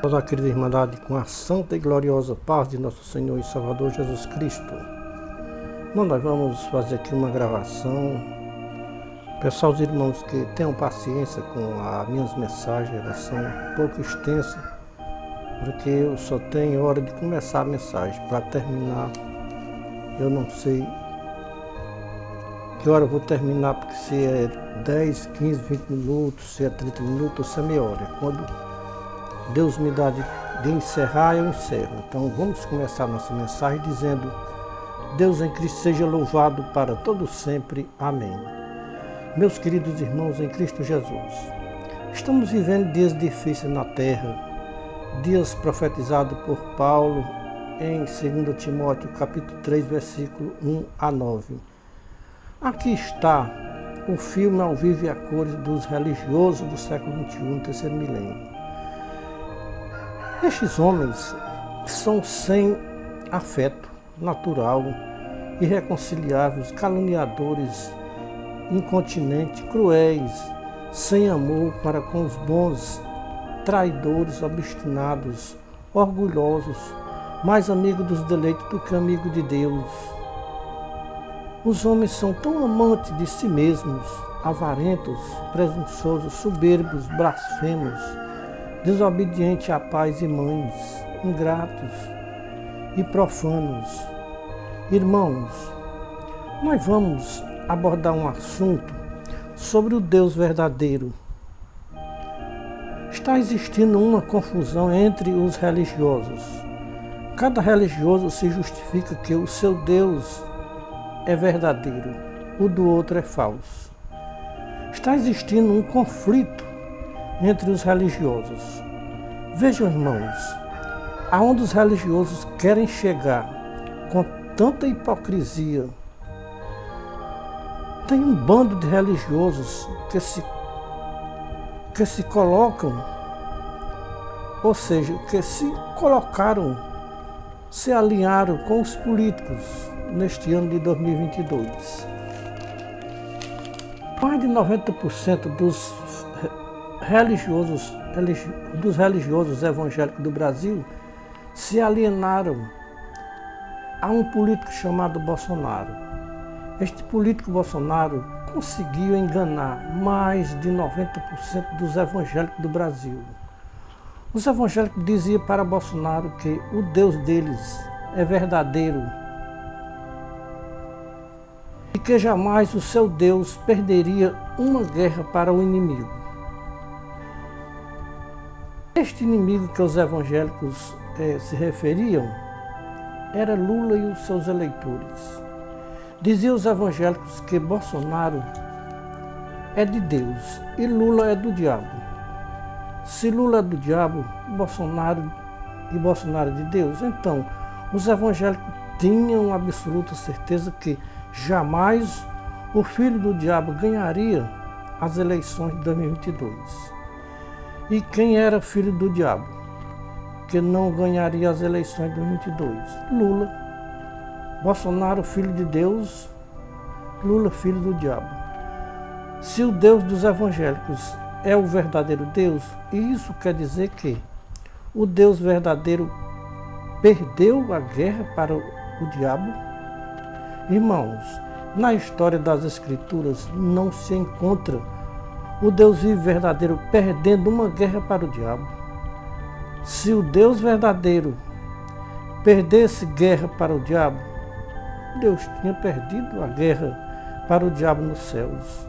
Nossa querida Irmandade, com a santa e gloriosa paz de nosso Senhor e Salvador Jesus Cristo. Nós vamos fazer aqui uma gravação. Peço aos irmãos que tenham paciência com as minhas mensagens, elas são um pouco extensas, porque eu só tenho hora de começar a mensagem. Para terminar, eu não sei que hora eu vou terminar, porque se é 10, 15, 20 minutos, se é 30 minutos, ou se é meia hora. Quando Deus me dá de encerrar, eu encerro. Então vamos começar nossa mensagem dizendo: Deus em Cristo seja louvado para todo sempre. Amém. Meus queridos irmãos em Cristo Jesus, estamos vivendo dias difíceis na terra, dias profetizados por Paulo em 2 Timóteo capítulo 3, versículo 1 a 9. Aqui está o filme ao vivo e a cores dos religiosos do século XXI, terceiro milênio. Estes homens são sem afeto natural, irreconciliáveis, caluniadores, incontinentes, cruéis, sem amor para com os bons, traidores, obstinados, orgulhosos, mais amigos dos deleites do que amigos de Deus. Os homens são tão amantes de si mesmos, avarentos, presunçosos, soberbos, blasfemos, desobedientes a pais e mães, ingratos e profanos. Irmãos, nós vamos abordar um assunto sobre o Deus verdadeiro. Está existindo uma confusão entre os religiosos. Cada religioso se justifica que o seu Deus é verdadeiro, o do outro é falso. Está existindo um conflito entre os religiosos. Vejam, irmãos, aonde os religiosos querem chegar com tanta hipocrisia. Tem um bando de religiosos que se colocam, ou seja, que se colocaram, se alinharam com os políticos neste ano de 2022. Mais de 90% dos religiosos evangélicos do Brasil se alienaram a um político chamado Bolsonaro. Este político Bolsonaro conseguiu enganar mais de 90% dos evangélicos do Brasil. Os evangélicos diziam para Bolsonaro que o Deus deles é verdadeiro e que jamais o seu Deus perderia uma guerra para o inimigo. Este inimigo que os evangélicos se referiam era Lula e os seus eleitores. Diziam os evangélicos que Bolsonaro é de Deus e Lula é do diabo. Se Lula é do diabo, Bolsonaro é de Deus. Então, os evangélicos tinham absoluta certeza que jamais o filho do diabo ganharia as eleições de 2022. E quem era filho do diabo, que não ganharia as eleições de 2022? Lula. Bolsonaro, filho de Deus, Lula, filho do diabo. Se o Deus dos evangélicos é o verdadeiro Deus, isso quer dizer que o Deus verdadeiro perdeu a guerra para o diabo? Irmãos, na história das Escrituras não se encontra o Deus vivo verdadeiro perdendo uma guerra para o diabo. Se o Deus verdadeiro perdesse guerra para o diabo, Deus tinha perdido a guerra para o diabo nos céus.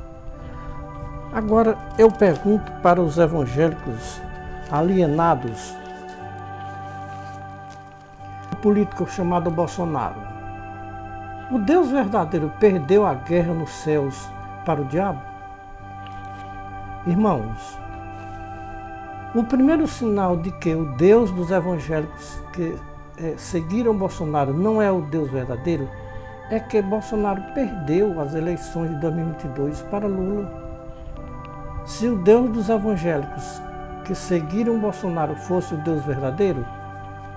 Agora eu pergunto para os evangélicos alienados, o político chamado Bolsonaro: o Deus verdadeiro perdeu a guerra nos céus para o diabo? Irmãos, o primeiro sinal de que o Deus dos evangélicos que seguiram Bolsonaro não é o Deus verdadeiro é que Bolsonaro perdeu as eleições de 2022 para Lula. Se o Deus dos evangélicos que seguiram Bolsonaro fosse o Deus verdadeiro,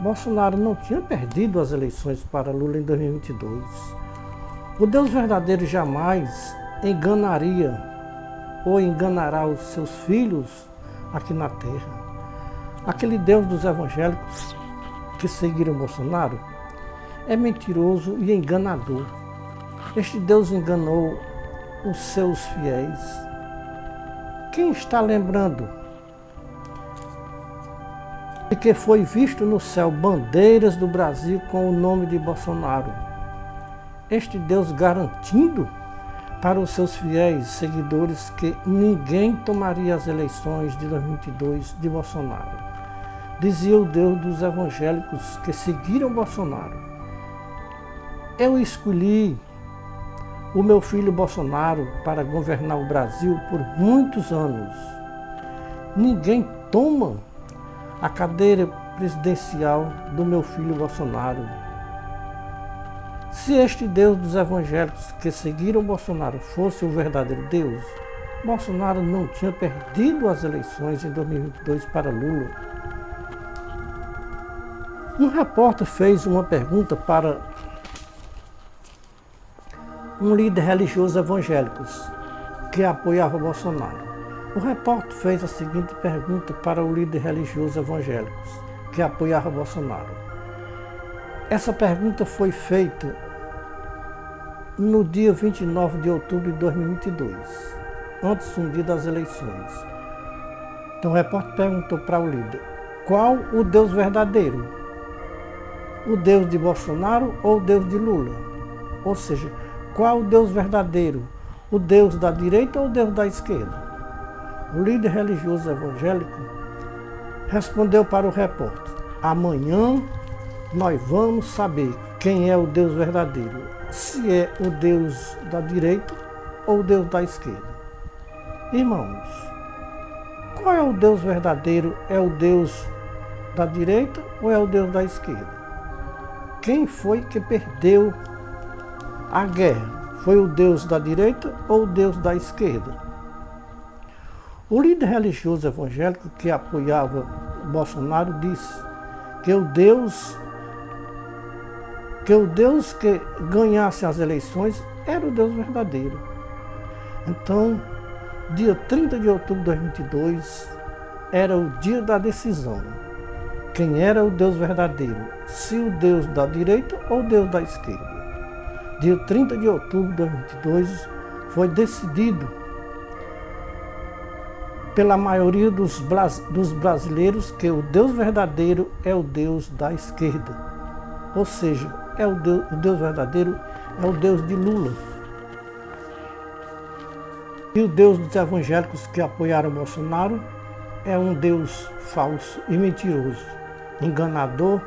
Bolsonaro não tinha perdido as eleições para Lula em 2022. O Deus verdadeiro jamais enganaria ou enganará os seus filhos aqui na terra. Aquele Deus dos evangélicos que seguiram Bolsonaro é mentiroso e enganador. Este Deus enganou os seus fiéis. Quem está lembrando de que foi visto no céu bandeiras do Brasil com o nome de Bolsonaro? Este Deus garantindo para os seus fiéis seguidores que ninguém tomaria as eleições de 2022 de Bolsonaro. Dizia o Deus dos evangélicos que seguiram Bolsonaro: eu escolhi o meu filho Bolsonaro para governar o Brasil por muitos anos. Ninguém toma a cadeira presidencial do meu filho Bolsonaro. Se este Deus dos evangélicos que seguiram Bolsonaro fosse o verdadeiro Deus, Bolsonaro não tinha perdido as eleições em 2022 para Lula. Um repórter fez uma pergunta para um líder religioso evangélico que apoiava Bolsonaro. O repórter fez a seguinte pergunta para o líder religioso evangélico que apoiava Bolsonaro. Essa pergunta foi feita no dia 29 de outubro de 2022, antes do dia das eleições. Então o repórter perguntou para o líder: qual o Deus verdadeiro? O Deus de Bolsonaro ou o Deus de Lula? Ou seja, qual o Deus verdadeiro? O Deus da direita ou o Deus da esquerda? O líder religioso evangélico respondeu para o repórter: amanhã nós vamos saber quem é o Deus verdadeiro, se é o Deus da direita ou o Deus da esquerda. Irmãos, qual é o Deus verdadeiro? É o Deus da direita ou é o Deus da esquerda? Quem foi que perdeu a guerra? Foi o Deus da direita ou o Deus da esquerda? O líder religioso evangélico que apoiava Bolsonaro disse que o Deus que ganhasse as eleições era o Deus verdadeiro. Então, dia 30 de outubro de 2022 era o dia da decisão. Quem era o Deus verdadeiro? Se o Deus da direita ou o Deus da esquerda? Dia 30 de outubro de 2022 foi decidido pela maioria dos brasileiros que o Deus verdadeiro é o Deus da esquerda. Ou seja, o Deus verdadeiro é o Deus de Lula. E o Deus dos evangélicos que apoiaram Bolsonaro é um Deus falso e mentiroso, enganador.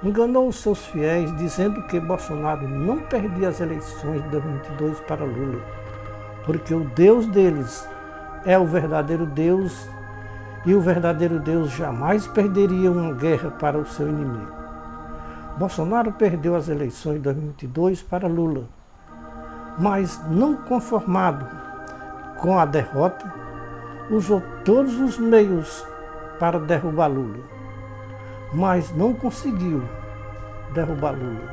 Enganou os seus fiéis dizendo que Bolsonaro não perdia as eleições de 2022 para Lula, porque o Deus deles é o verdadeiro Deus e o verdadeiro Deus jamais perderia uma guerra para o seu inimigo. Bolsonaro perdeu as eleições de 2022 para Lula, mas não conformado com a derrota, usou todos os meios para derrubar Lula, mas não conseguiu derrubar Lula,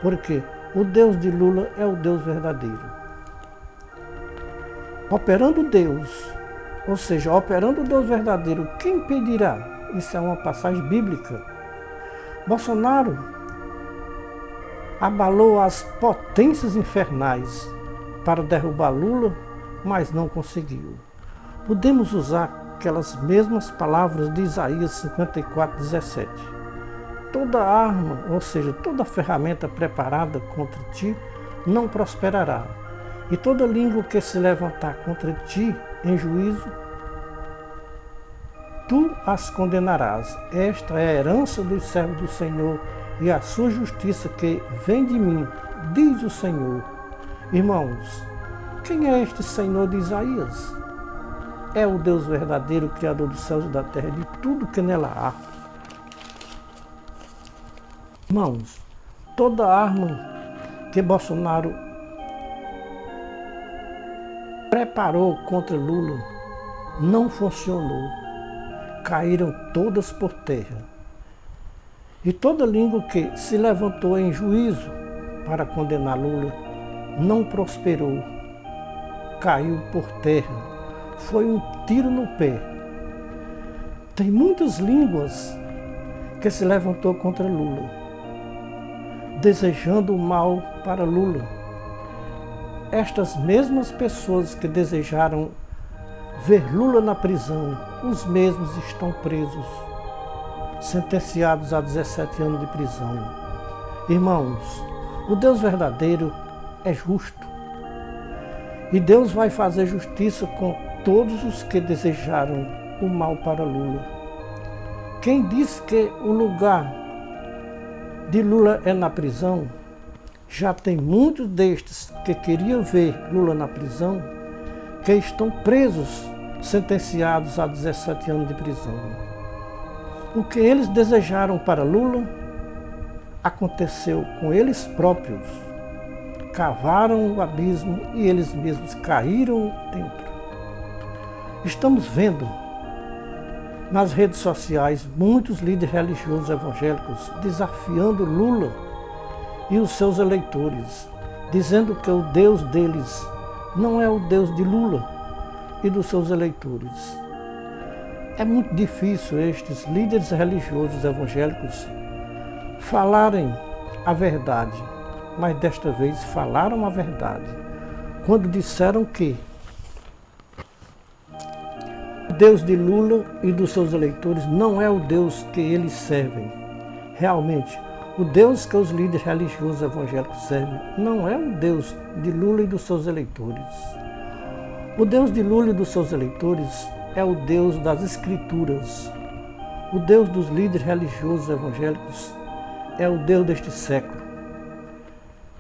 porque o Deus de Lula é o Deus verdadeiro. Operando Deus, ou seja, operando o Deus verdadeiro, quem impedirá? Isso é uma passagem bíblica. Bolsonaro abalou as potências infernais para derrubar Lula, mas não conseguiu. Podemos usar aquelas mesmas palavras de Isaías 54:17. Toda arma, ou seja, toda ferramenta preparada contra ti não prosperará, e toda língua que se levantar contra ti em juízo, tu as condenarás. Esta é a herança dos servos do Senhor e a sua justiça que vem de mim, diz o Senhor. Irmãos, quem é este Senhor de Isaías? É o Deus verdadeiro, Criador dos céus e da terra, de tudo que nela há. Irmãos, toda arma que Bolsonaro preparou contra Lula não funcionou. Caíram todas por terra. E toda língua que se levantou em juízo para condenar Lula não prosperou. Caiu por terra. Foi um tiro no pé. Tem muitas línguas que se levantou contra Lula, desejando o mal para Lula. Estas mesmas pessoas que desejaram ver Lula na prisão, os mesmos estão presos, sentenciados a 17 anos de prisão. Irmãos, o Deus verdadeiro é justo. E Deus vai fazer justiça com todos os que desejaram o mal para Lula. Quem diz que o lugar de Lula é na prisão, já tem muitos destes que queriam ver Lula na prisão, que estão presos, sentenciados a 17 anos de prisão. O que eles desejaram para Lula aconteceu com eles próprios. Cavaram o abismo e eles mesmos caíram dentro. Estamos vendo nas redes sociais muitos líderes religiosos evangélicos desafiando Lula e os seus eleitores, dizendo que o Deus deles não é o Deus de Lula e dos seus eleitores. É muito difícil estes líderes religiosos evangélicos falarem a verdade, mas desta vez falaram a verdade, quando disseram que o Deus de Lula e dos seus eleitores não é o Deus que eles servem. Realmente, o Deus que os líderes religiosos evangélicos servem não é o Deus de Lula e dos seus eleitores. O Deus de Lula e dos seus eleitores é o Deus das Escrituras. O Deus dos líderes religiosos evangélicos é o Deus deste século.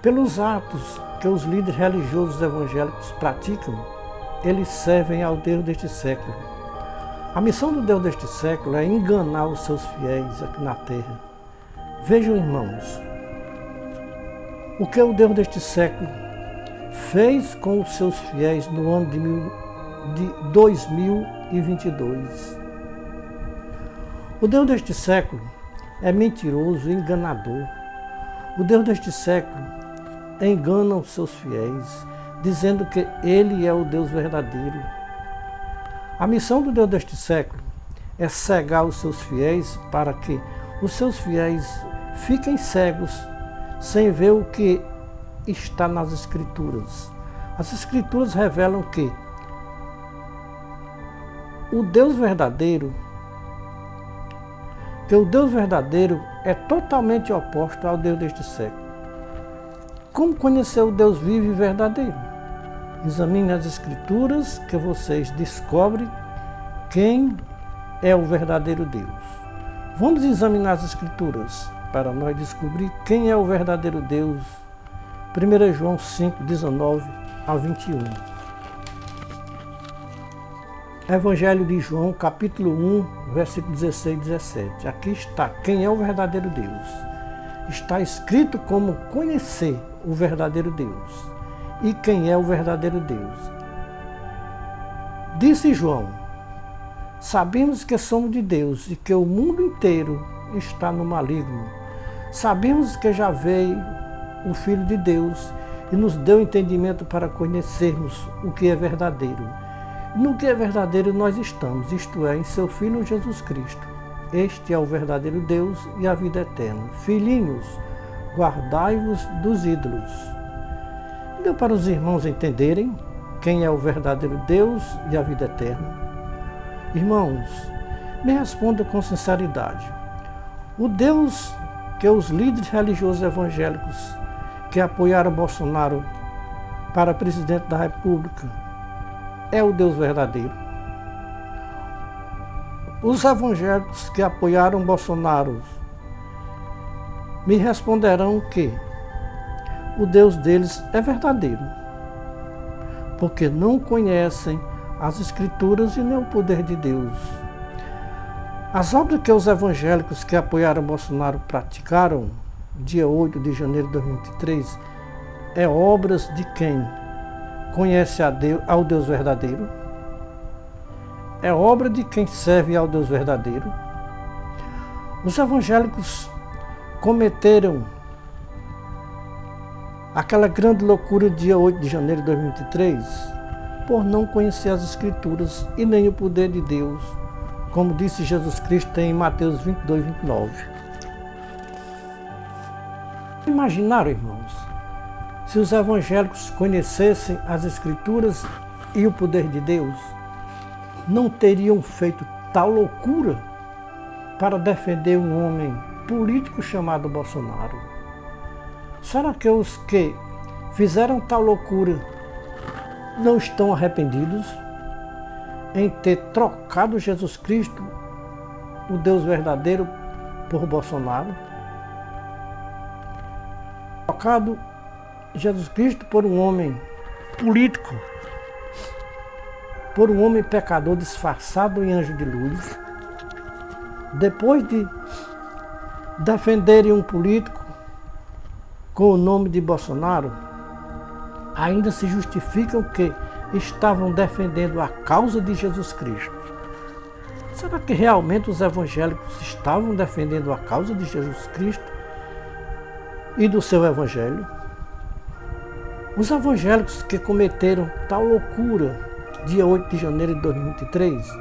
Pelos atos que os líderes religiosos evangélicos praticam, eles servem ao Deus deste século. A missão do Deus deste século é enganar os seus fiéis aqui na terra. Vejam, irmãos, o que o Deus deste século fez com os seus fiéis no ano de 2022. O Deus deste século é mentiroso e enganador. O Deus deste século engana os seus fiéis, dizendo que Ele é o Deus verdadeiro. A missão do Deus deste século é cegar os seus fiéis para que os seus fiéis fiquem cegos sem ver o que está nas Escrituras. As Escrituras revelam que o Deus verdadeiro é totalmente oposto ao Deus deste século. Como conhecer o Deus vivo e verdadeiro? Examine as Escrituras que vocês descobrem quem é o verdadeiro Deus. Vamos examinar as Escrituras para nós descobrir quem é o verdadeiro Deus. 1 João 5, 19 a 21. Evangelho de João, capítulo 1, versículo 16 e 17. Aqui está quem é o verdadeiro Deus. Está escrito como conhecer o verdadeiro Deus e quem é o verdadeiro Deus. Disse João: sabemos que somos de Deus e que o mundo inteiro está no maligno. Sabemos que já veio o Filho de Deus e nos deu entendimento para conhecermos o que é verdadeiro. No que é verdadeiro nós estamos, isto é, em seu Filho Jesus Cristo. Este é o verdadeiro Deus e a vida eterna. Filhinhos, guardai-vos dos ídolos. Deu para os irmãos entenderem quem é o verdadeiro Deus e a vida eterna? Irmãos, me responda com sinceridade. O Deus que os líderes religiosos evangélicos que apoiaram Bolsonaro para presidente da República é o Deus verdadeiro? Os evangélicos que apoiaram Bolsonaro me responderão que o Deus deles é verdadeiro, porque não conhecem as Escrituras e nem o poder de Deus. As obras que os evangélicos que apoiaram Bolsonaro praticaram, dia 8 de janeiro de 2023, é obras de quem conhece ao Deus verdadeiro? É obra de quem serve ao Deus verdadeiro? Os evangélicos cometeram aquela grande loucura dia 8 de janeiro de 2023 por não conhecer as Escrituras e nem o poder de Deus, como disse Jesus Cristo em Mateus 22, 29. Imaginaram, irmãos, se os evangélicos conhecessem as Escrituras e o poder de Deus, não teriam feito tal loucura para defender um homem político chamado Bolsonaro? Será que os que fizeram tal loucura não estão arrependidos em ter trocado Jesus Cristo, o Deus verdadeiro, por Bolsonaro? Trocado Jesus Cristo por um homem político, por um homem pecador disfarçado em anjo de luz. Depois de defenderem um político com o nome de Bolsonaro, ainda se justificam que estavam defendendo a causa de Jesus Cristo. Será que realmente os evangélicos estavam defendendo a causa de Jesus Cristo e do seu evangelho? Os evangélicos que cometeram tal loucura dia 8 de janeiro de 2023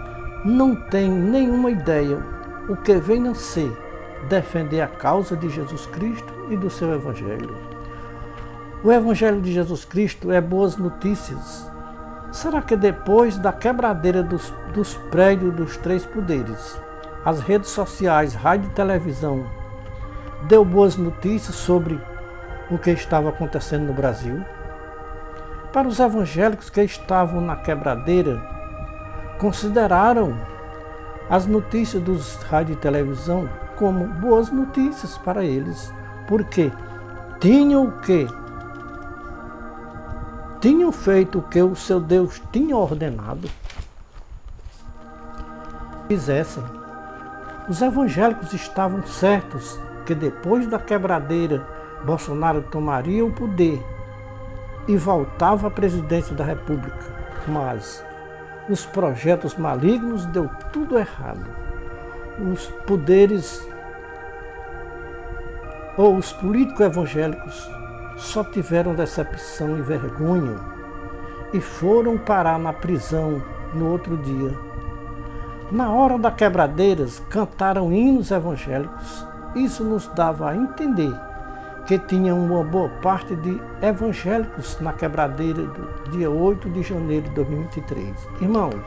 não têm nenhuma ideia o que vem a ser defender a causa de Jesus Cristo e do seu evangelho. O evangelho de Jesus Cristo é boas notícias. Será que depois da quebradeira dos prédios dos três poderes, as redes sociais, rádio e televisão, deu boas notícias sobre o que estava acontecendo no Brasil? Para os evangélicos que estavam na quebradeira, consideraram as notícias dos rádio e televisão como boas notícias para eles, porque tinham feito o que o seu Deus tinha ordenado fizessem. Os evangélicos estavam certos que depois da quebradeira, Bolsonaro tomaria o poder e voltava à presidência da República. Mas os projetos malignos deu tudo errado. Os poderes ou os políticos evangélicos só tiveram decepção e vergonha e foram parar na prisão no outro dia. Na hora da quebradeiras, cantaram hinos evangélicos. Isso nos dava a entender que tinha uma boa parte de evangélicos na quebradeira do dia 8 de janeiro de 2023. Irmãos,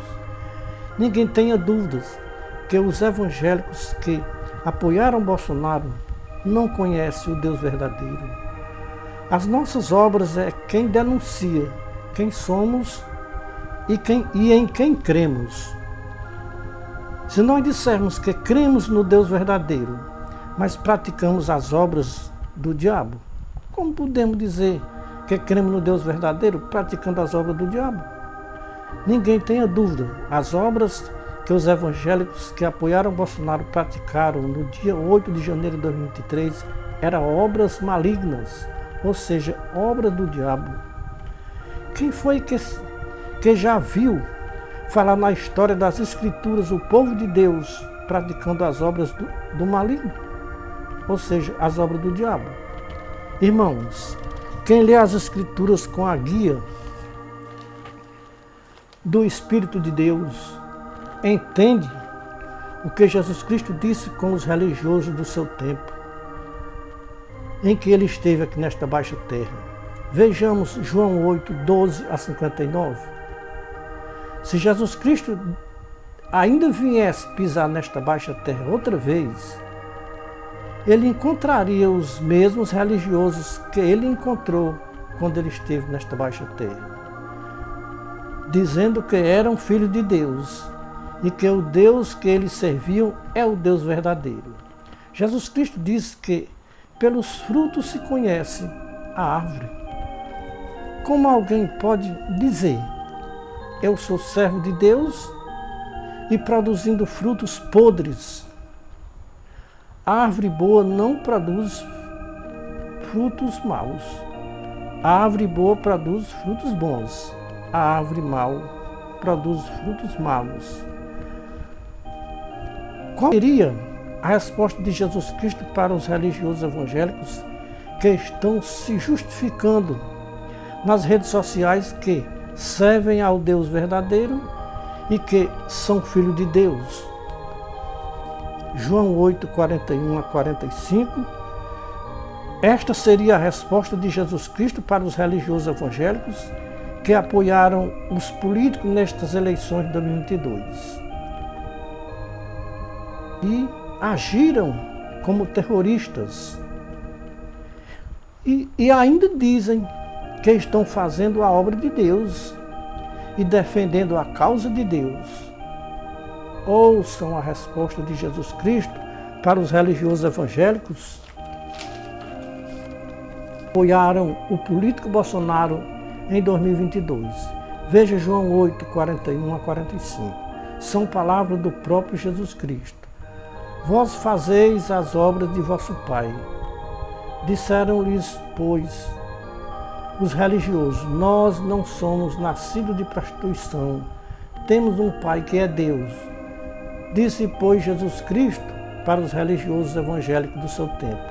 ninguém tenha dúvidas que os evangélicos que apoiaram Bolsonaro não conhecem o Deus verdadeiro. As nossas obras é quem denuncia quem somos e em quem cremos. Se nós dissermos que cremos no Deus verdadeiro, mas praticamos as obras do diabo, como podemos dizer que cremos no Deus verdadeiro praticando as obras do diabo? Ninguém tenha dúvida, as obras que os evangélicos que apoiaram Bolsonaro praticaram no dia 8 de janeiro de 2023 eram obras malignas, ou seja, obra do diabo. Quem foi que já viu falar na história das Escrituras o povo de Deus praticando as obras do maligno? Ou seja, as obras do diabo. Irmãos, quem lê as Escrituras com a guia do Espírito de Deus, entende o que Jesus Cristo disse com os religiosos do seu tempo, em que ele esteve aqui nesta baixa terra. Vejamos João 8, 12 a 59. Se Jesus Cristo ainda viesse pisar nesta baixa terra outra vez, ele encontraria os mesmos religiosos que ele encontrou quando ele esteve nesta baixa terra, dizendo que eram filhos de Deus e que o Deus que eles serviam é o Deus verdadeiro. Jesus Cristo disse que pelos frutos se conhece a árvore. Como alguém pode dizer, eu sou servo de Deus e produzindo frutos podres? A árvore boa não produz frutos maus. A árvore boa produz frutos bons. A árvore mau produz frutos maus. Qual seria a resposta de Jesus Cristo para os religiosos evangélicos que estão se justificando nas redes sociais que servem ao Deus verdadeiro e que são filhos de Deus? João 8, 41 a 45. Esta seria a resposta de Jesus Cristo para os religiosos evangélicos que apoiaram os políticos nestas eleições de 2022 e agiram como terroristas e ainda dizem que estão fazendo a obra de Deus e defendendo a causa de Deus. Ouçam a resposta de Jesus Cristo para os religiosos evangélicos que apoiaram o político Bolsonaro em 2022. Veja João 8, 41 a 45. São palavras do próprio Jesus Cristo. Vós fazeis as obras de vosso Pai. Disseram-lhes, pois, os religiosos, nós não somos nascidos de prostituição, temos um Pai que é Deus. Disse, pois, Jesus Cristo para os religiosos evangélicos do seu tempo: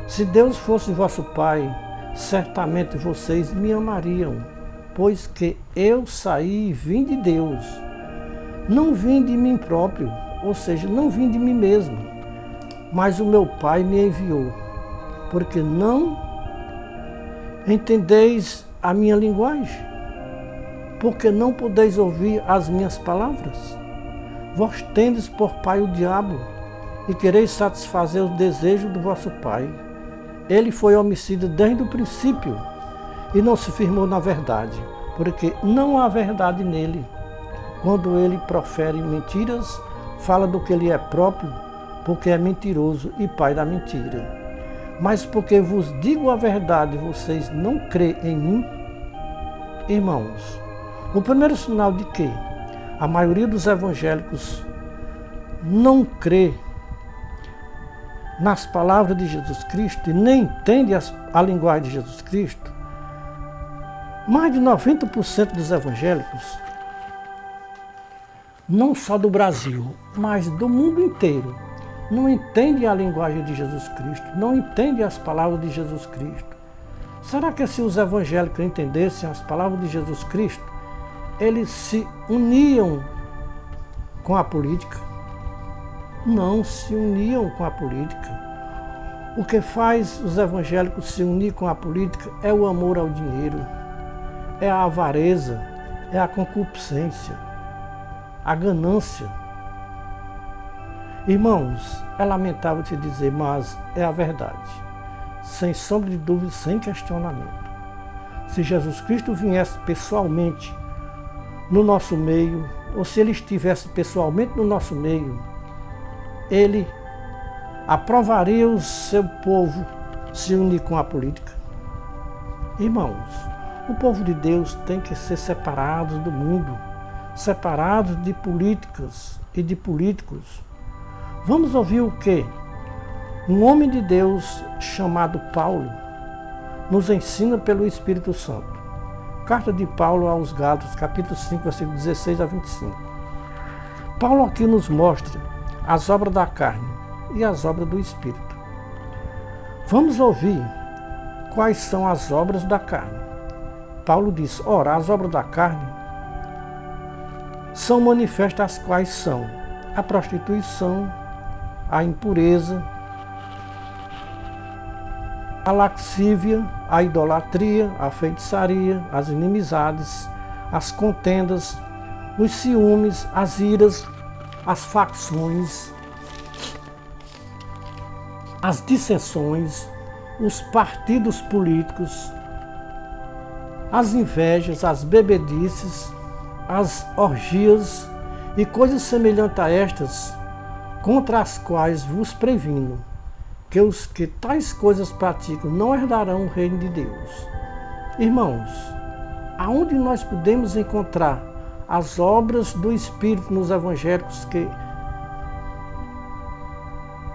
se Deus fosse vosso Pai, certamente vocês me amariam, pois que eu saí e vim de Deus. Não vim de mim próprio, ou seja, não vim de mim mesmo, mas o meu Pai me enviou, porque não entendeis a minha linguagem, porque não podeis ouvir as minhas palavras. Vós tendes por pai o diabo, e quereis satisfazer os desejos do vosso pai. Ele foi homicida desde o princípio, e não se firmou na verdade, porque não há verdade nele. Quando ele profere mentiras, fala do que ele é próprio, porque é mentiroso e pai da mentira. Mas porque vos digo a verdade, vocês não crêem em mim? Irmãos, o primeiro sinal de que a maioria dos evangélicos não crê nas palavras de Jesus Cristo e nem entende a linguagem de Jesus Cristo, mais de 90% dos evangélicos, não só do Brasil, mas do mundo inteiro, não entende a linguagem de Jesus Cristo, não entende as palavras de Jesus Cristo. Será que se os evangélicos entendessem as palavras de Jesus Cristo, eles se uniam com a política? Não se uniam com a política. O que faz os evangélicos se unir com a política é o amor ao dinheiro, é a avareza, é a concupiscência, a ganância. Irmãos, é lamentável te dizer, mas é a verdade. Sem sombra de dúvida, sem questionamento. Se Jesus Cristo viesse pessoalmente no nosso meio, ou se ele estivesse pessoalmente no nosso meio, ele aprovaria o seu povo se unir com a política? Irmãos, o povo de Deus tem que ser separado do mundo, separados de políticas e de políticos. Vamos ouvir o que um homem de Deus chamado Paulo nos ensina pelo Espírito Santo. Carta de Paulo aos Gálatas, capítulo 5, versículo 16 a 25. Paulo aqui nos mostra as obras da carne e as obras do Espírito. Vamos ouvir quais são as obras da carne. Paulo diz, ora, as obras da carne são manifestas, as quais são a prostituição, a impureza, a laxívia, a idolatria, a feitiçaria, as inimizades, as contendas, os ciúmes, as iras, as facções, as dissensões, os partidos políticos, as invejas, as bebedices, as orgias e coisas semelhantes a estas, contra as quais vos previno, que os que tais coisas praticam não herdarão o reino de Deus. Irmãos, aonde nós podemos encontrar as obras do Espírito nos evangélicos que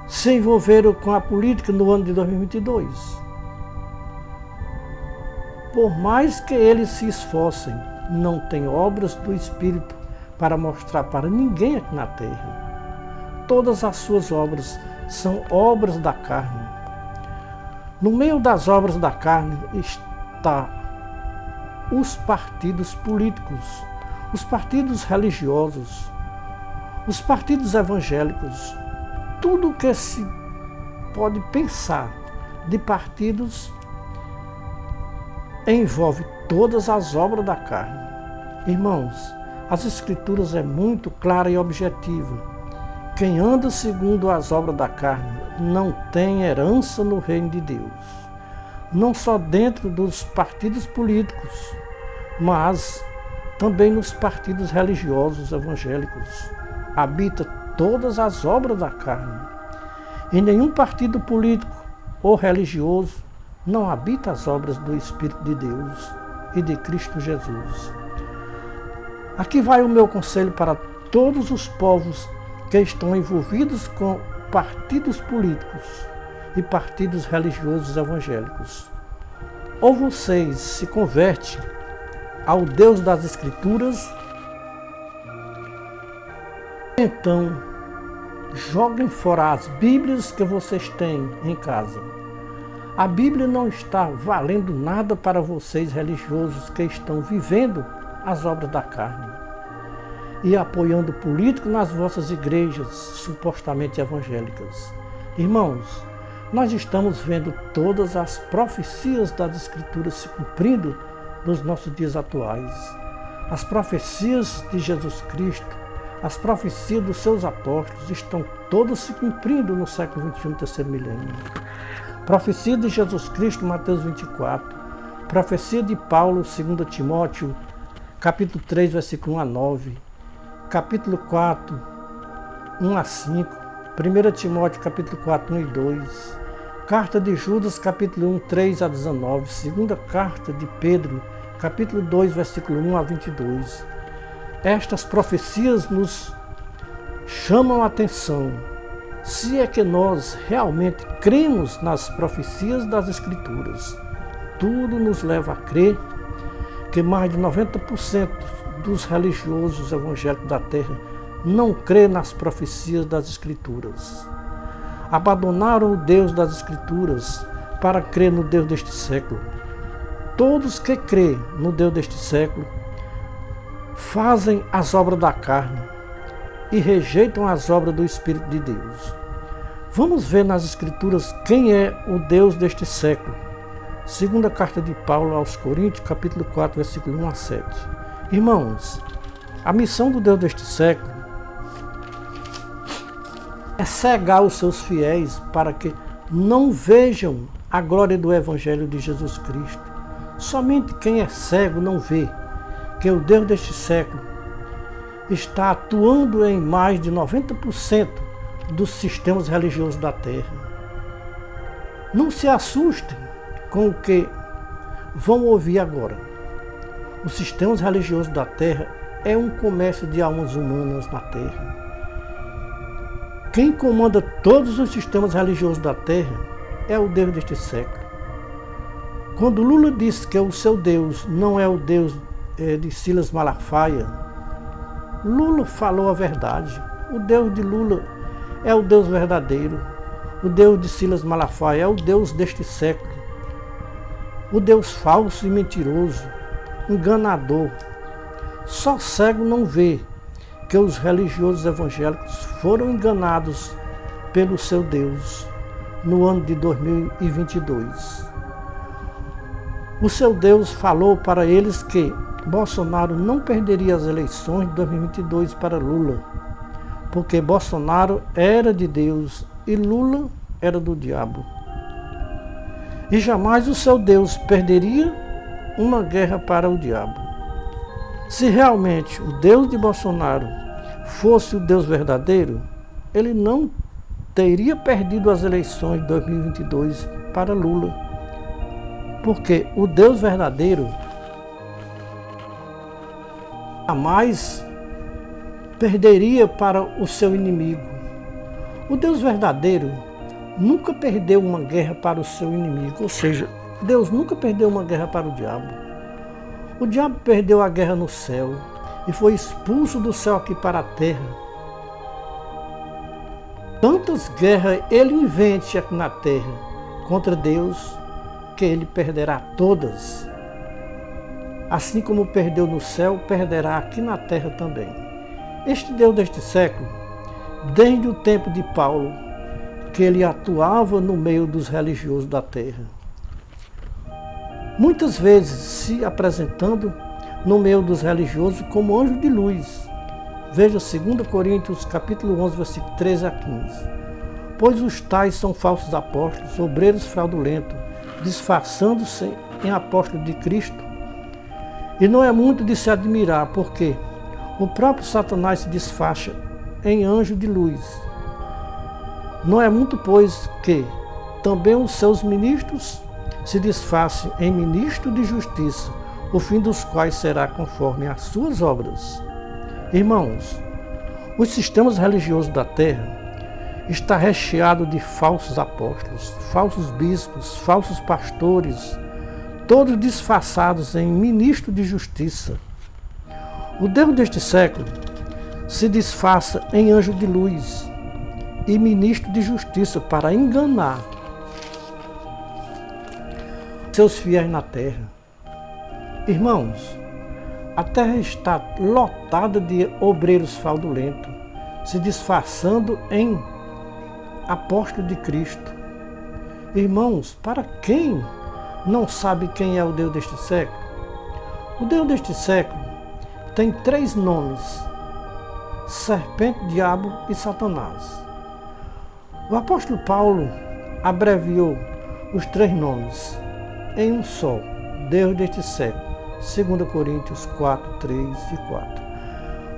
se envolveram com a política no ano de 2022? Por mais que eles se esforcem, não tem obras do Espírito para mostrar para ninguém aqui na terra. Todas as suas obras são obras da carne. No meio das obras da carne está os partidos políticos, os partidos religiosos, os partidos evangélicos, tudo que se pode pensar de partidos envolve todas as obras da carne. Irmãos, as Escrituras é muito clara e objetiva. Quem anda segundo as obras da carne não tem herança no reino de Deus. Não só dentro dos partidos políticos, mas também nos partidos religiosos evangélicos. Habita todas as obras da carne. Em nenhum partido político ou religioso não habita as obras do Espírito de Deus e de Cristo Jesus. Aqui vai o meu conselho para todos os povos que estão envolvidos com partidos políticos e partidos religiosos evangélicos. Ou vocês se convertem ao Deus das Escrituras, então joguem fora as Bíblias que vocês têm em casa. A Bíblia não está valendo nada para vocês religiosos que estão vivendo as obras da carne e apoiando políticos nas vossas igrejas supostamente evangélicas. Irmãos, nós estamos vendo todas as profecias das Escrituras se cumprindo nos nossos dias atuais. As profecias de Jesus Cristo, as profecias dos seus apóstolos estão todas se cumprindo no século XXI, terceiro milênio. Profecia de Jesus Cristo, Mateus 24. Profecia de Paulo, 2 Timóteo, capítulo 3, versículo 1 a 9. Capítulo 4, 1 a 5. 1 Timóteo, capítulo 4, 1 e 2. Carta de Judas, capítulo 1, 3 a 19. Segunda carta de Pedro, capítulo 2, versículo 1 a 22. Estas profecias nos chamam a atenção. Se é que nós realmente cremos nas profecias das Escrituras, tudo nos leva a crer que mais de 90% dos religiosos evangélicos da terra não crê nas profecias das Escrituras. Abandonaram o Deus das Escrituras para crer no Deus deste século. Todos que crêem no Deus deste século fazem as obras da carne e rejeitam as obras do Espírito de Deus. Vamos ver nas Escrituras quem é o Deus deste século. Segunda carta de Paulo aos Coríntios, capítulo 4, versículo 1 a 7. Irmãos, a missão do Deus deste século é cegar os seus fiéis para que não vejam a glória do Evangelho de Jesus Cristo. Somente quem é cego não vê que o Deus deste século está atuando em mais de 90% dos sistemas religiosos da terra. Não se assustem com o que vão ouvir agora. Os sistemas religiosos da terra é um comércio de almas humanas na terra. Quem comanda todos os sistemas religiosos da terra é o Deus deste século. Quando Lula disse que o seu Deus não é o Deus de Silas Malafaia, Lula falou a verdade. O Deus de Lula é o Deus verdadeiro. O Deus de Silas Malafaia é o Deus deste século. O Deus falso e mentiroso, enganador. Só cego não vê que os religiosos evangélicos foram enganados pelo seu Deus no ano de 2022. O seu Deus falou para eles que Bolsonaro não perderia as eleições de 2022 para Lula, porque Bolsonaro era de Deus e Lula era do diabo. E jamais o seu Deus perderia uma guerra para o diabo. Se realmente o Deus de Bolsonaro fosse o Deus verdadeiro, ele não teria perdido as eleições de 2022 para Lula. Porque o Deus verdadeiro jamais perderia para o seu inimigo. O Deus verdadeiro nunca perdeu uma guerra para o seu inimigo, ou seja, Deus nunca perdeu uma guerra para o diabo. O diabo perdeu a guerra no céu e foi expulso do céu aqui para a terra. Tantas guerras ele invente aqui na terra contra Deus, que ele perderá todas. Assim como perdeu no céu, perderá aqui na terra também. Este Deus deste século, desde o tempo de Paulo, que ele atuava no meio dos religiosos da terra. Muitas vezes se apresentando no meio dos religiosos como anjo de luz. Veja 2 Coríntios capítulo 11, versículo 13 a 15. Pois os tais são falsos apóstolos, obreiros fraudulentos, disfarçando-se em apóstolos de Cristo. E não é muito de se admirar, porque o próprio Satanás se disfarça em anjo de luz. Não é muito, pois, que também os seus ministros se disfarcem em ministros de justiça, o fim dos quais será conforme as suas obras. Irmãos, os sistemas religiosos da terra está recheado de falsos apóstolos, falsos bispos, falsos pastores, todos disfarçados em ministros de justiça. O Deus deste século se disfarça em anjo de luz e ministro de justiça para enganar seus fiéis na terra. Irmãos, a terra está lotada de obreiros fraudulentos, se disfarçando em apóstolo de Cristo. Irmãos, para quem não sabe quem é o Deus deste século? O Deus deste século tem 3 nomes: serpente, diabo e Satanás. O apóstolo Paulo abreviou os 3 nomes em um só: Deus deste século. 2 Coríntios 4, 3 e 4.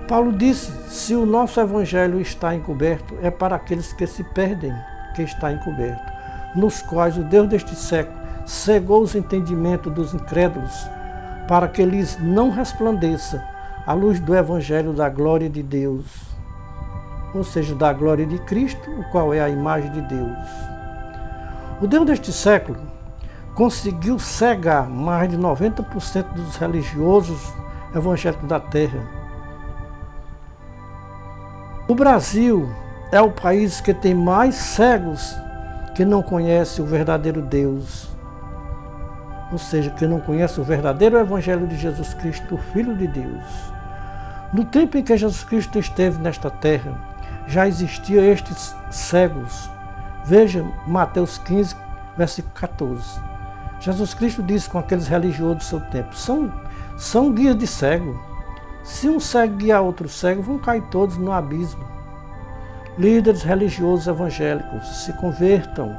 Paulo disse: se o nosso evangelho está encoberto, é para aqueles que se perdem que está encoberto, nos quais o Deus deste século cegou os entendimentos dos incrédulos, para que lhes não resplandeça a luz do evangelho da glória de Deus, ou seja, da glória de Cristo, o qual é a imagem de Deus. O Deus deste século conseguiu cegar mais de 90% dos religiosos evangélicos da terra. O Brasil é o país que tem mais cegos que não conhece o verdadeiro Deus, ou seja, que não conhece o verdadeiro evangelho de Jesus Cristo, o Filho de Deus. No tempo em que Jesus Cristo esteve nesta terra, já existiam estes cegos. Veja Mateus 15, versículo 14. Jesus Cristo disse com aqueles religiosos do seu tempo: são guias de cego. Se um cego guiar outro cego, vão cair todos no abismo. Líderes religiosos evangélicos, se convertam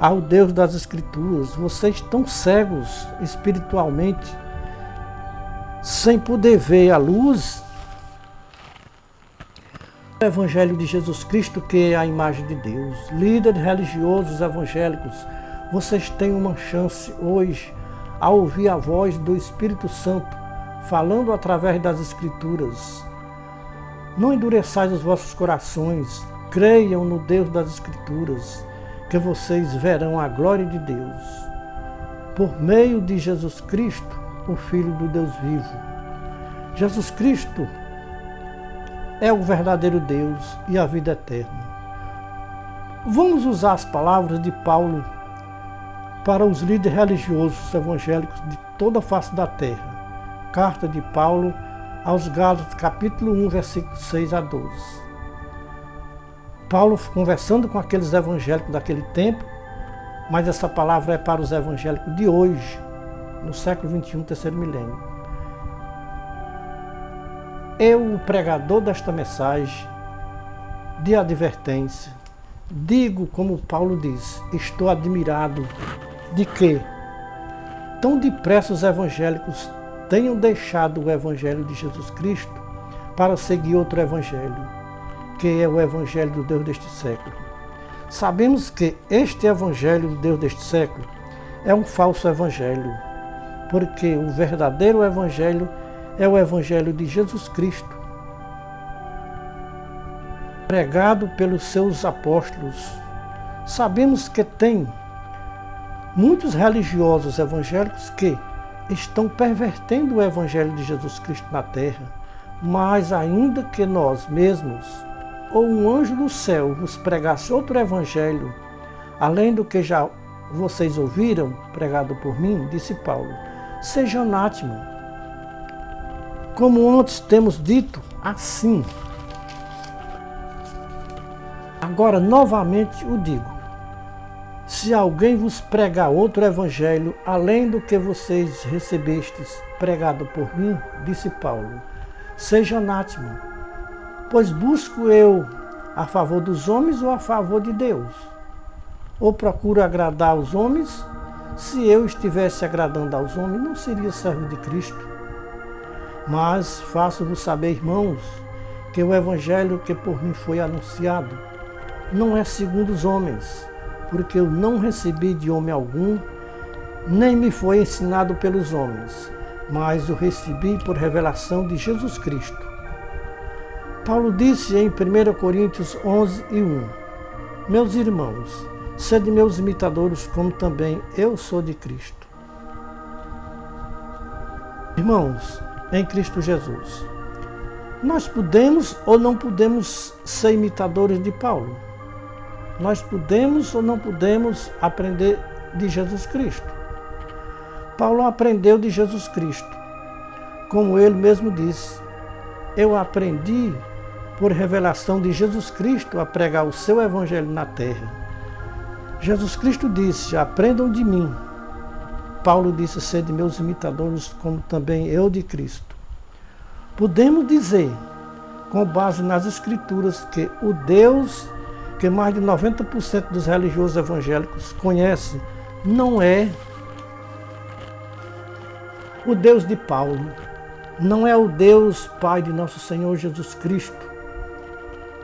ao Deus das Escrituras. Vocês estão cegos espiritualmente, sem poder ver a luz do Evangelho de Jesus Cristo, que é a imagem de Deus. Líderes religiosos evangélicos, vocês têm uma chance hoje a ouvir a voz do Espírito Santo falando através das Escrituras. Não endureçais os vossos corações, creiam no Deus das Escrituras, que vocês verão a glória de Deus, por meio de Jesus Cristo, o Filho do Deus vivo. Jesus Cristo é o verdadeiro Deus e a vida eterna. Vamos usar as palavras de Paulo para os líderes religiosos evangélicos de toda a face da terra. Carta de Paulo aos Gálatas, capítulo 1, versículos 6 a 12. Paulo conversando com aqueles evangélicos daquele tempo, mas essa palavra é para os evangélicos de hoje, no século 21, terceiro milênio. Eu, o pregador desta mensagem de advertência, digo como Paulo diz: estou admirado de que tão depressa os evangélicos tenham deixado o evangelho de Jesus Cristo para seguir outro evangelho, que é o evangelho do Deus deste século. Sabemos que este evangelho do Deus deste século é um falso evangelho, porque o verdadeiro evangelho é o evangelho de Jesus Cristo, pregado pelos seus apóstolos. Sabemos que tem muitos religiosos evangélicos que estão pervertendo o evangelho de Jesus Cristo na terra, mas ainda que nós mesmos ou um anjo do céu vos pregasse outro evangelho, além do que já vocês ouviram pregado por mim, disse Paulo, seja anátema. Como antes temos dito, assim Agora, novamente o digo, se alguém vos pregar outro evangelho, além do que vocês recebestes pregado por mim, disse Paulo, seja anátema, pois busco eu a favor dos homens ou a favor de Deus? Ou procuro agradar aos homens? Se eu estivesse agradando aos homens, não seria servo de Cristo. Mas faço-vos saber, irmãos, que o evangelho que por mim foi anunciado não é segundo os homens, porque eu não recebi de homem algum, nem me foi ensinado pelos homens, mas o recebi por revelação de Jesus Cristo. Paulo disse em 1 Coríntios 11:1, meus irmãos, sede meus imitadores, como também eu sou de Cristo. Irmãos, em Cristo Jesus, nós podemos ou não podemos ser imitadores de Paulo? Nós podemos ou não podemos aprender de Jesus Cristo? Paulo aprendeu de Jesus Cristo. Como ele mesmo disse, eu aprendi por revelação de Jesus Cristo a pregar o seu evangelho na terra. Jesus Cristo disse, aprendam de mim. Paulo disse, sede meus imitadores, como também eu de Cristo. Podemos dizer, com base nas Escrituras, que o Deus que mais de 90% dos religiosos evangélicos conhecem, não é o Deus de Paulo, não é o Deus Pai de nosso Senhor Jesus Cristo,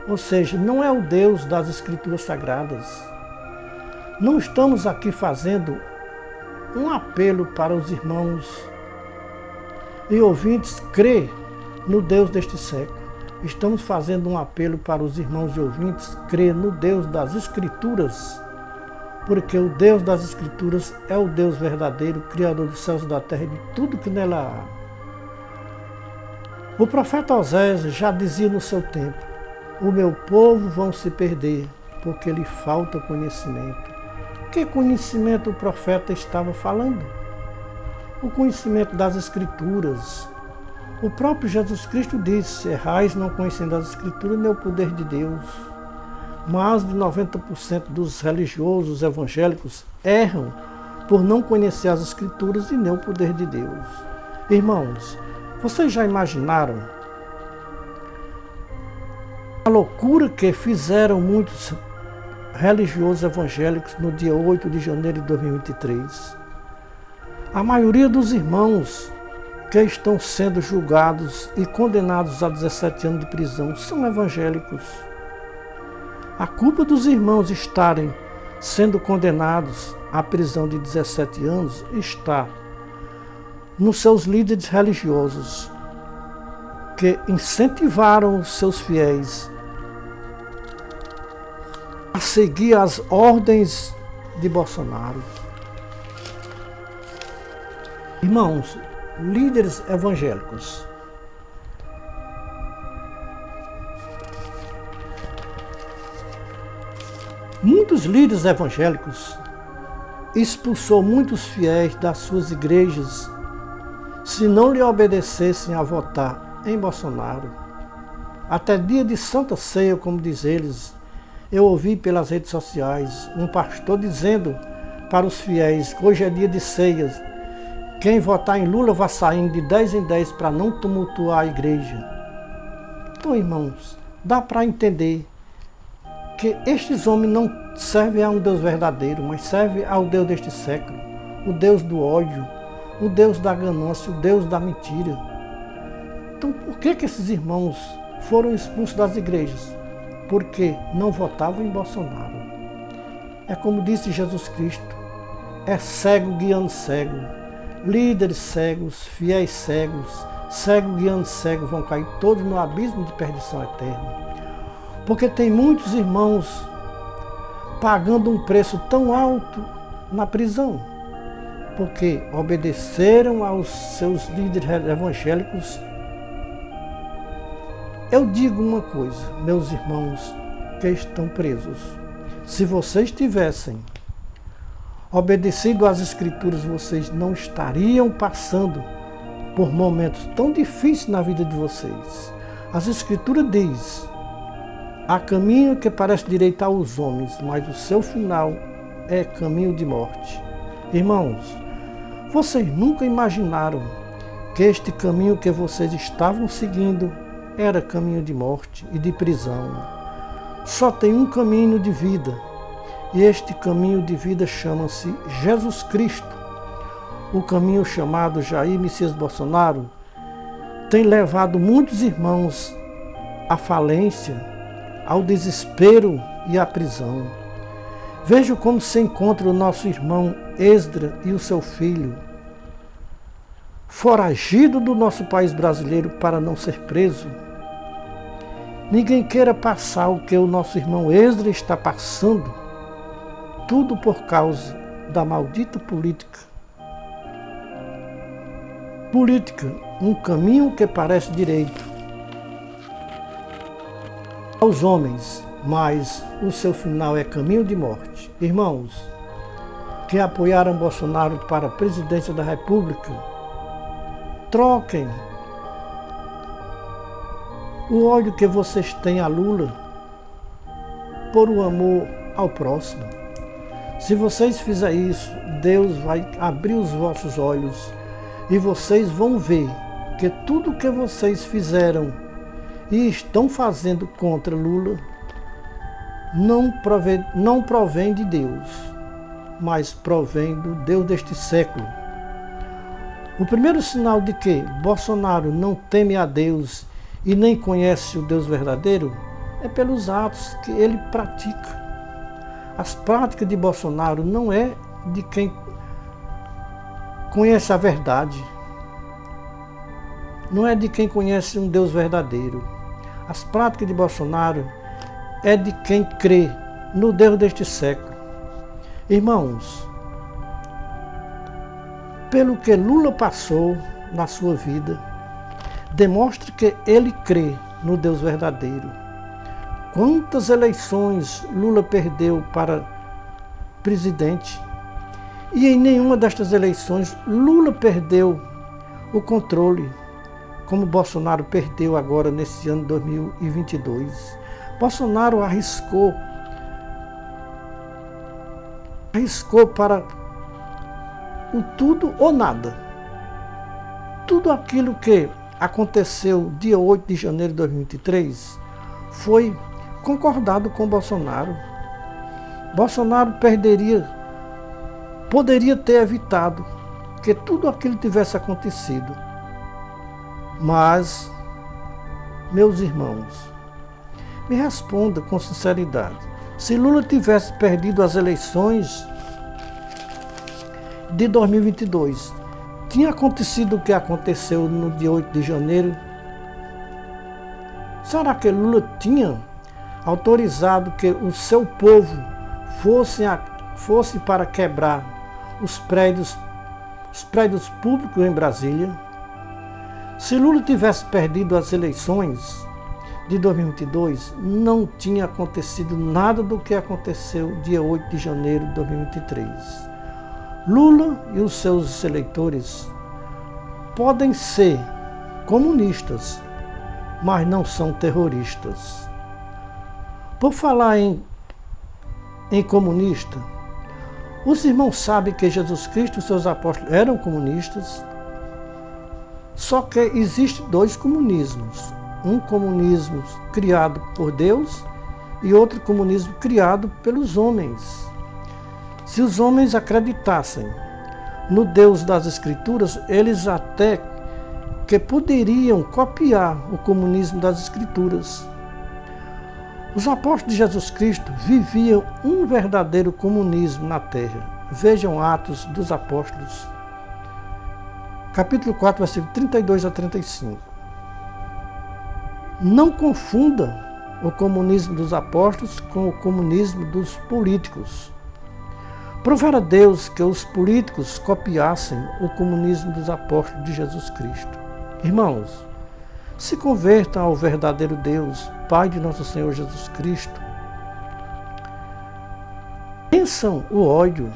ou seja, não é o Deus das Escrituras Sagradas. Não estamos aqui fazendo um apelo para os irmãos e ouvintes crer no Deus deste século. Estamos fazendo um apelo para os irmãos e ouvintes crer no Deus das Escrituras, porque o Deus das Escrituras é o Deus verdadeiro, Criador dos céus e da terra e de tudo que nela há. O profeta Osés já dizia no seu tempo, o meu povo vão se perder, porque lhe falta conhecimento. Que conhecimento o profeta estava falando? O conhecimento das Escrituras. O próprio Jesus Cristo disse, errais não conhecendo as Escrituras nem o poder de Deus. Mais de 90% dos religiosos evangélicos erram por não conhecer as Escrituras e nem o poder de Deus. Irmãos, vocês já imaginaram a loucura que fizeram muitos religiosos evangélicos no dia 8 de janeiro de 2023? A maioria dos irmãos que estão sendo julgados e condenados a 17 anos de prisão são evangélicos. A culpa dos irmãos estarem sendo condenados à prisão de 17 anos está nos seus líderes religiosos, que incentivaram os seus fiéis a seguir as ordens de Bolsonaro. Irmãos, líderes evangélicos, muitos líderes evangélicos expulsou muitos fiéis das suas igrejas se não lhe obedecessem a votar em Bolsonaro. Até dia de Santa Ceia, como diz eles, eu ouvi pelas redes sociais um pastor dizendo para os fiéis que hoje é dia de ceias, quem votar em Lula vai saindo de 10 em 10 para não tumultuar a igreja. Então, irmãos, dá para entender que estes homens não servem a um Deus verdadeiro, mas servem ao Deus deste século, o Deus do ódio, o Deus da ganância, o Deus da mentira. Então, por que esses irmãos foram expulsos das igrejas? Porque não votavam em Bolsonaro. É como disse Jesus Cristo, é cego guiando cego. Líderes cegos, fiéis cegos, cego guiando cego vão cair todos no abismo de perdição eterna. Porque tem muitos irmãos pagando um preço tão alto na prisão, porque obedeceram aos seus líderes evangélicos. Eu digo uma coisa, meus irmãos que estão presos, se vocês tivessem obedecido às Escrituras, vocês não estariam passando por momentos tão difíceis na vida de vocês. As Escrituras diz Há caminho que parece direito aos homens, mas o seu final é caminho de morte. Irmãos, vocês nunca imaginaram que este caminho que vocês estavam seguindo era caminho de morte e de prisão. Só tem um caminho de vida, e este caminho de vida chama-se Jesus Cristo. O caminho chamado Jair Messias Bolsonaro tem levado muitos irmãos à falência, ao desespero e à prisão. Veja como se encontra o nosso irmão Esdra e o seu filho, foragido do nosso país brasileiro para não ser preso. Ninguém queira passar o que o nosso irmão Esdra está passando, tudo por causa da maldita política. Política, um caminho que parece direito aos homens, mas o seu final é caminho de morte. Irmãos, que apoiaram Bolsonaro para a presidência da República, troquem o ódio que vocês têm a Lula por o amor ao próximo. Se vocês fizerem isso, Deus vai abrir os vossos olhos e vocês vão ver que tudo que vocês fizeram e estão fazendo contra Lula não provém de Deus, mas provém do Deus deste século. O primeiro sinal de que Bolsonaro não teme a Deus e nem conhece o Deus verdadeiro é pelos atos que ele pratica. As práticas de Bolsonaro não é de quem conhece a verdade, não é de quem conhece um Deus verdadeiro. As práticas de Bolsonaro é de quem crê no Deus deste século. Irmãos, pelo que Lula passou na sua vida, demonstra que ele crê no Deus verdadeiro. Quantas eleições Lula perdeu para presidente? E em nenhuma destas eleições Lula perdeu o controle, como Bolsonaro perdeu agora nesse ano de 2022. Bolsonaro arriscou para o tudo ou nada. Tudo aquilo que aconteceu dia 8 de janeiro de 2023 foi concordado com Bolsonaro. Bolsonaro poderia ter evitado que tudo aquilo tivesse acontecido. Mas, meus irmãos, me responda com sinceridade. Se Lula tivesse perdido as eleições de 2022, tinha acontecido o que aconteceu no dia 8 de janeiro? Será que Lula tinha autorizado que o seu povo fosse para quebrar os prédios públicos em Brasília? Se Lula tivesse perdido as eleições de 2022, não tinha acontecido nada do que aconteceu dia 8 de janeiro de 2023. Lula e os seus eleitores podem ser comunistas, mas não são terroristas. Por falar em comunista, os irmãos sabem que Jesus Cristo e seus apóstolos eram comunistas, só que existem dois comunismos. Um comunismo criado por Deus e outro comunismo criado pelos homens. Se os homens acreditassem no Deus das Escrituras, eles até que poderiam copiar o comunismo das Escrituras. Os apóstolos de Jesus Cristo viviam um verdadeiro comunismo na terra. Vejam Atos dos Apóstolos, capítulo 4, versículo 32 a 35. Não confunda o comunismo dos apóstolos com o comunismo dos políticos. Provera Deus que os políticos copiassem o comunismo dos apóstolos de Jesus Cristo. Irmãos, se convertam ao verdadeiro Deus, Pai de nosso Senhor Jesus Cristo. Vençam o ódio.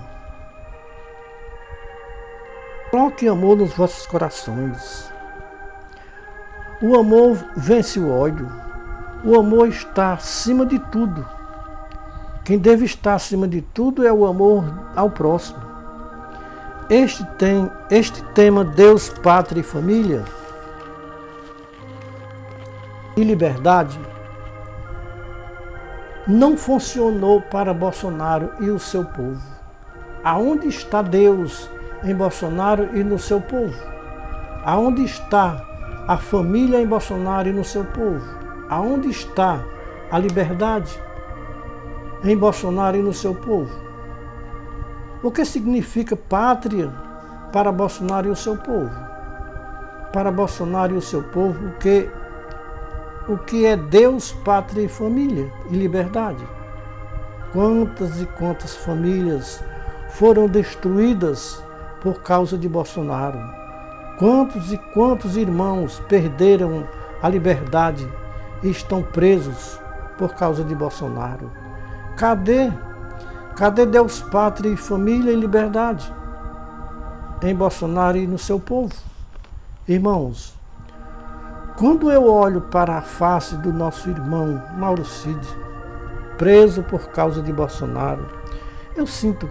Coloque amor nos vossos corações. O amor vence o ódio. O amor está acima de tudo. Quem deve estar acima de tudo é o amor ao próximo. Este tema Deus, Pátria e Família e Liberdade não funcionou para Bolsonaro e o seu povo. Aonde está Deus em Bolsonaro e no seu povo? Aonde está a família em Bolsonaro e no seu povo? Aonde está a liberdade em Bolsonaro e no seu povo? O que significa pátria para Bolsonaro e o seu povo? Para Bolsonaro e o seu povo, o que é Deus, pátria e família e liberdade? Quantas e quantas famílias foram destruídas por causa de Bolsonaro? Quantos e quantos irmãos perderam a liberdade e estão presos por causa de Bolsonaro? Cadê Deus, pátria e família e liberdade em Bolsonaro e no seu povo? Irmãos, quando eu olho para a face do nosso irmão Mauro Cid, preso por causa de Bolsonaro, eu sinto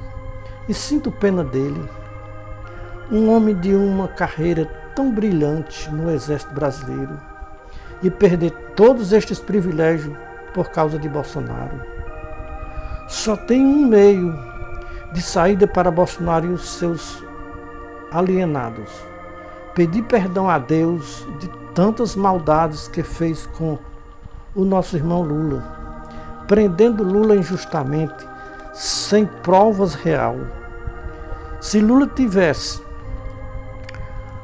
pena dele. Um homem de uma carreira tão brilhante no Exército Brasileiro e perder todos estes privilégios por causa de Bolsonaro. Só tem um meio de saída para Bolsonaro e os seus alienados: pedir perdão a Deus de tantas maldades que fez com o nosso irmão Lula, prendendo Lula injustamente, sem provas reais. Se Lula tivesse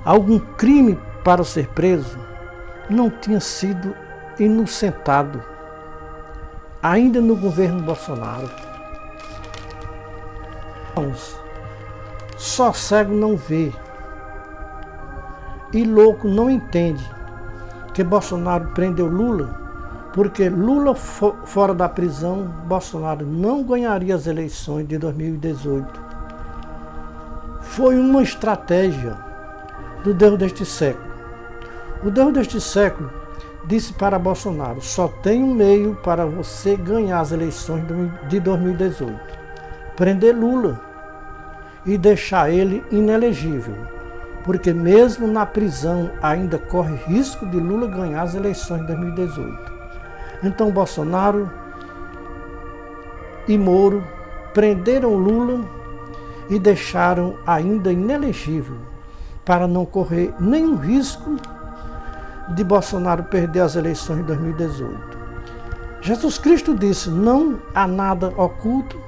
algum crime para ser preso, não tinha sido inocentado, ainda no governo Bolsonaro. Só cego não vê e louco não entende que Bolsonaro prendeu Lula, porque Lula fora da prisão, Bolsonaro não ganharia as eleições de 2018. Foi uma estratégia do Deus deste século. O Deus deste século disse para Bolsonaro: só tem um meio para você ganhar as eleições de 2018. Prender Lula e deixar ele inelegível, porque mesmo na prisão ainda corre risco de Lula ganhar as eleições de 2018. Então Bolsonaro e Moro prenderam Lula e deixaram ainda inelegível, para não correr nenhum risco de Bolsonaro perder as eleições de 2018. Jesus Cristo disse: não há nada oculto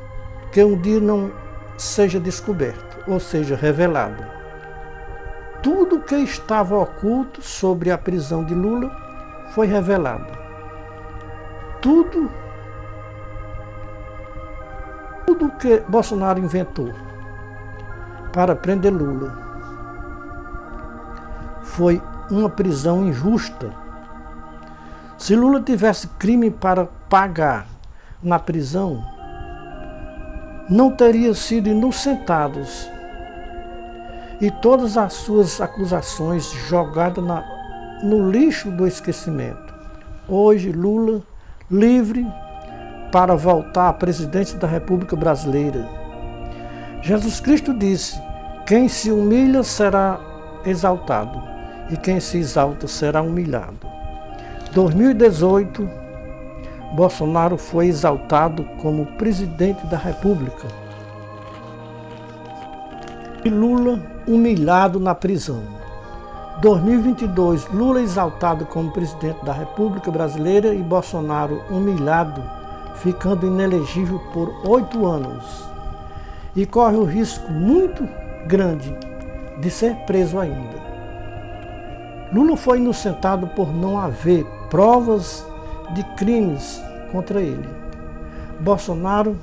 que um dia não seja descoberto, ou seja, revelado. Tudo que estava oculto sobre a prisão de Lula foi revelado. Tudo que Bolsonaro inventou para prender Lula foi uma prisão injusta. Se Lula tivesse crime para pagar na prisão, não teria sido inocentados e todas as suas acusações jogadas no lixo do esquecimento. Hoje, Lula livre para voltar a presidente da República Brasileira. Jesus Cristo disse: quem se humilha será exaltado, e quem se exalta será humilhado. 2018, Bolsonaro foi exaltado como presidente da República e Lula humilhado na prisão. 2022, Lula exaltado como presidente da República Brasileira e Bolsonaro humilhado, ficando inelegível por 8 anos. E corre o risco muito grande de ser preso ainda. Lula foi inocentado por não haver provas de crimes contra ele. Bolsonaro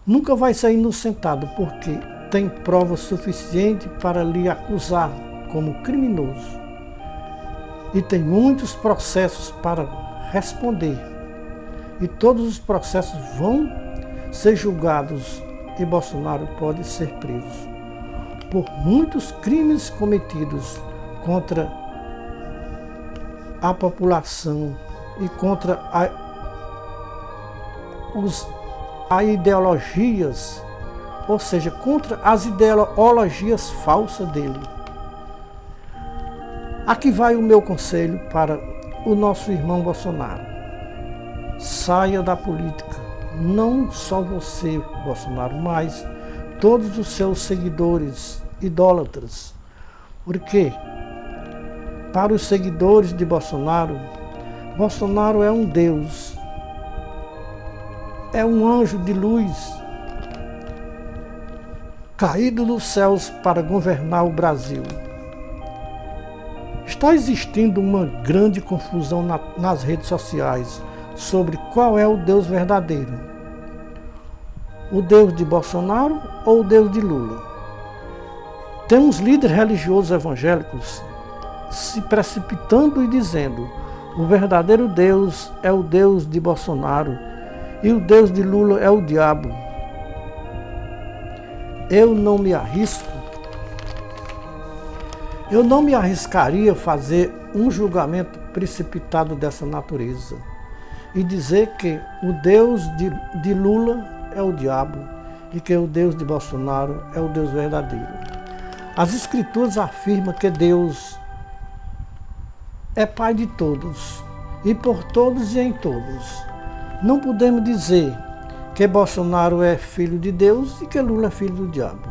nunca vai ser inocentado porque tem prova suficiente para lhe acusar como criminoso. E tem muitos processos para responder. E todos os processos vão ser julgados e Bolsonaro pode ser preso por muitos crimes cometidos contra a população e contra as ideologias, ou seja, contra as ideologias falsas dele. Aqui vai o meu conselho para o nosso irmão Bolsonaro. Saia da política. Não só você, Bolsonaro, mas todos os seus seguidores idólatras. Porque para os seguidores de Bolsonaro, Bolsonaro é um Deus, é um anjo de luz caído dos céus para governar o Brasil. Está existindo uma grande confusão nas redes sociais sobre qual é o Deus verdadeiro. O Deus de Bolsonaro ou o Deus de Lula? Tem uns líderes religiosos evangélicos se precipitando e dizendo: o verdadeiro Deus é o Deus de Bolsonaro e o Deus de Lula é o diabo. Eu não me arriscaria fazer um julgamento precipitado dessa natureza e dizer que o Deus de Lula é o diabo e que o Deus de Bolsonaro é o Deus verdadeiro. As Escrituras afirmam que Deus é Pai de todos e por todos e em todos. Não podemos dizer que Bolsonaro é filho de Deus e que Lula é filho do diabo.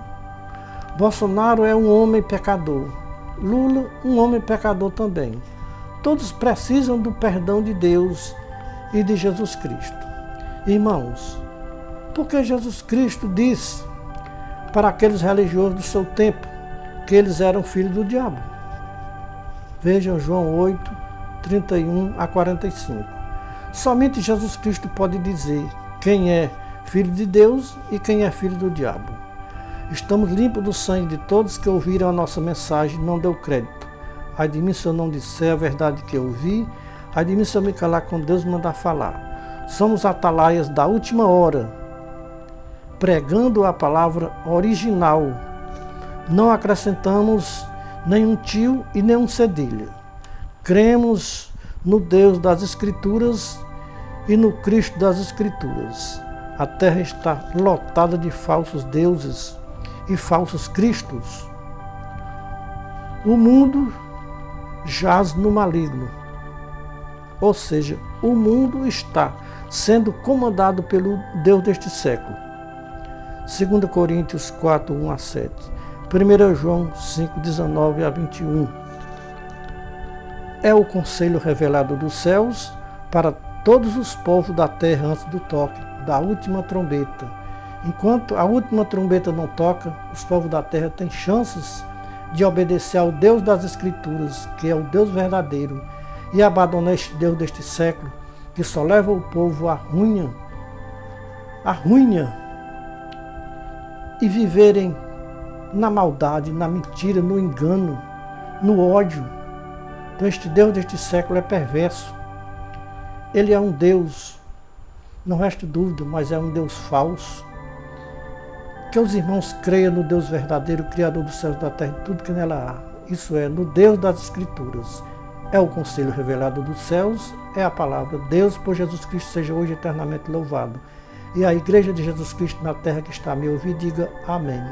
Bolsonaro é um homem pecador, Lula um homem pecador também. Todos precisam do perdão de Deus e de Jesus Cristo. Irmãos, porque Jesus Cristo disse para aqueles religiosos do seu tempo que eles eram filhos do diabo. Vejam João 8, 31 a 45. Somente Jesus Cristo pode dizer quem é filho de Deus e quem é filho do diabo. Estamos limpos do sangue de todos que ouviram a nossa mensagem e não deu crédito. Ai de mim se eu não disser a verdade que eu ouvi, ai de mim se eu me calar quando Deus mandar falar. Somos atalaias da última hora, pregando a palavra original. Não acrescentamos nenhum tio e nenhum cedilha. Cremos no Deus das Escrituras e no Cristo das Escrituras. A terra está lotada de falsos deuses e falsos cristos. O mundo jaz no maligno, ou seja, o mundo está sendo comandado pelo Deus deste século. 2 Coríntios 4, 1 a 7. 1 João 5, 19 a 21. É o conselho revelado dos céus para todos os povos da terra antes do toque da última trombeta. Enquanto a última trombeta não toca, os povos da terra têm chances de obedecer ao Deus das Escrituras, que é o Deus verdadeiro, e abandonar este Deus deste século, que só leva o povo à ruína, e viverem na maldade, na mentira, no engano, no ódio. Então este Deus deste século é perverso. Ele é um Deus, não resta dúvida, mas é um Deus falso. Que os irmãos creiam no Deus verdadeiro, Criador dos céus e da terra e tudo que nela há. Isso é, no Deus das Escrituras. É o conselho revelado dos céus, é a palavra. Deus, por Jesus Cristo, seja hoje eternamente louvado. E a Igreja de Jesus Cristo na terra que está a me ouvir, diga amém.